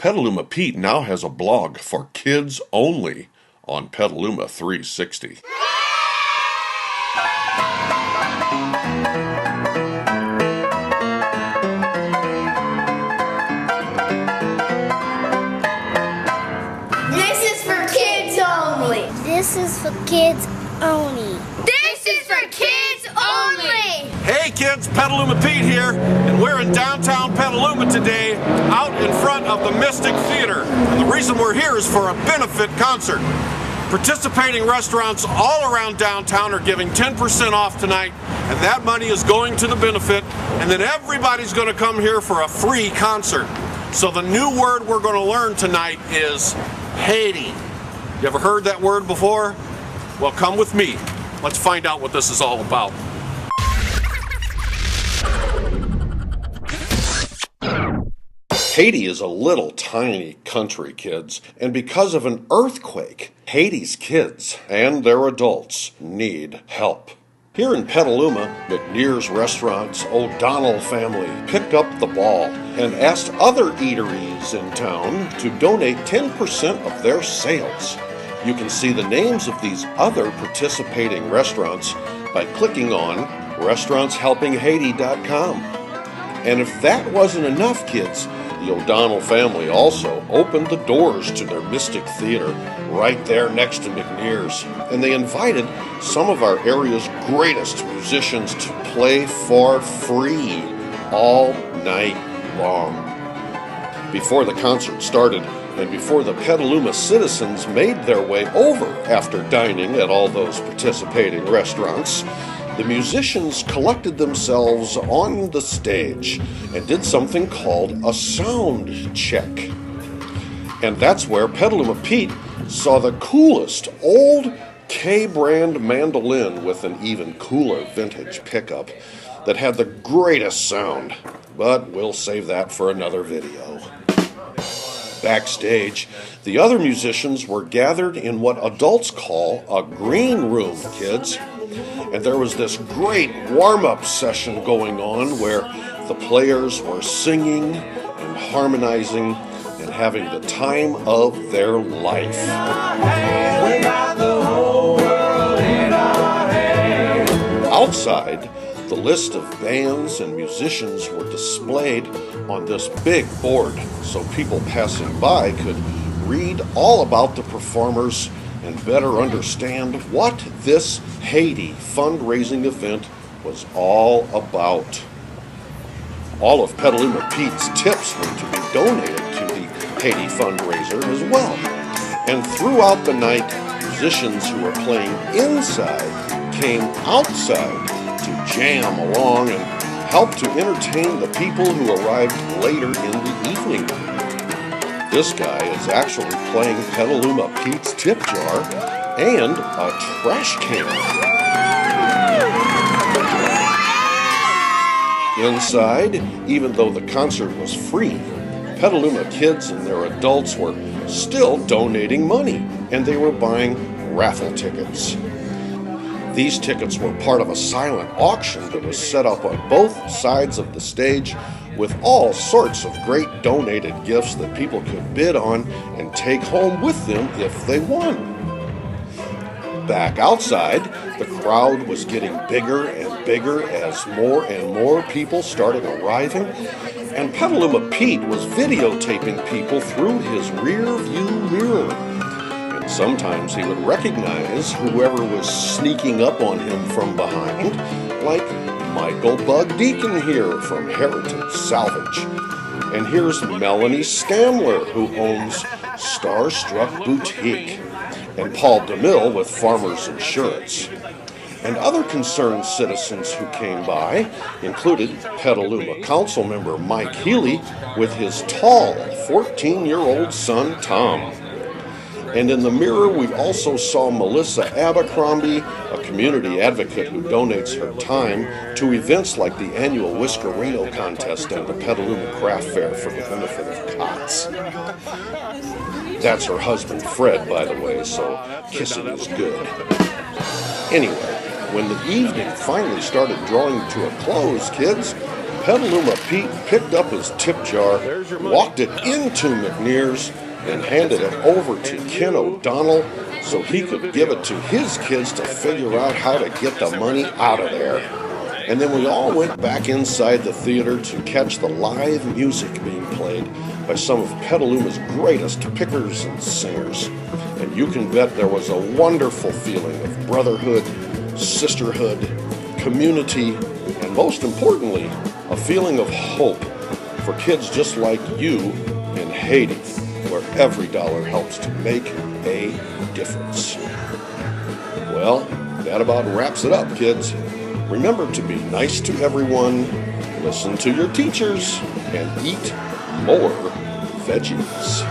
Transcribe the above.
Petaluma Pete now has a blog for kids only on Petaluma 360. This is for kids only. This is for kids only. This is for kids only. Hey kids, Petaluma Pete here, and we're in downtown Petaluma today, out in front of the Mystic Theater. And the reason we're here is for a benefit concert. Participating restaurants all around downtown are giving 10% off tonight, and that money is going to the benefit, and then everybody's going to come here for a free concert. So the new word we're going to learn tonight is Haiti. You ever heard that word before? Well, come with me. Let's find out what this is all about. Haiti is a little tiny country, kids, and because of an earthquake, Haiti's kids and their adults need help. Here in Petaluma, McNear's Restaurant's O'Donnell family picked up the ball and asked other eateries in town to donate 10% of their sales. You can see the names of these other participating restaurants by clicking on restaurantshelpinghaiti.com. And if that wasn't enough, kids, the O'Donnell family also opened the doors to their Mystic Theater right there next to McNear's. And they invited some of our area's greatest musicians to play for free all night long. Before the concert started, and before the Petaluma citizens made their way over after dining at all those participating restaurants, the musicians collected themselves on the stage and did something called a sound check. And that's where Petaluma Pete saw the coolest old K-brand mandolin with an even cooler vintage pickup that had the greatest sound, but we'll save that for another video. Backstage, the other musicians were gathered in what adults call a green room, kids. And there was this great warm-up session going on where the players were singing and harmonizing and having the time of their life. Outside, the list of bands and musicians were displayed on this big board so people passing by could read all about the performers and better understand what this Haiti fundraising event was all about. All of Petaluma Pete's tips were to be donated to the Haiti fundraiser as well. And throughout the night, musicians who were playing inside came outside to jam along and help to entertain the people who arrived later in the evening. This guy is actually playing Petaluma Pete's tip jar and a trash can. Inside, even though the concert was free, Petaluma kids and their adults were still donating money, and they were buying raffle tickets. These tickets were part of a silent auction that was set up on both sides of the stage with all sorts of great donated gifts that people could bid on and take home with them if they won. Back outside, the crowd was getting bigger and bigger as more and more people started arriving, and Petaluma Pete was videotaping people through his rear view mirror. And sometimes he would recognize whoever was sneaking up on him from behind, like Michael Bug Deacon here from Heritage Salvage. And here's Melanie Stamler, who owns Starstruck Boutique, and Paul DeMille with Farmers Insurance. And other concerned citizens who came by included Petaluma Council member Mike Healy with his tall 14-year-old son Tom. And in the mirror, we also saw Melissa Abercrombie, a community advocate who donates her time to events like the annual Whiskerino contest and the Petaluma Craft Fair for the benefit of cots. That's her husband, Fred, by the way, so kissing is good. Anyway, when the evening finally started drawing to a close, kids, Petaluma Pete picked up his tip jar, walked it into McNear's, and handed it over to Ken O'Donnell so he could give it to his kids to figure out how to get the money out of there. And then we all went back inside the theater to catch the live music being played by some of Petaluma's greatest pickers and singers. And you can bet there was a wonderful feeling of brotherhood, sisterhood, community, and most importantly, a feeling of hope for kids just like you in Haiti, where every dollar helps to make a difference. Well, that about wraps it up, kids. Remember to be nice to everyone, listen to your teachers, and eat more veggies.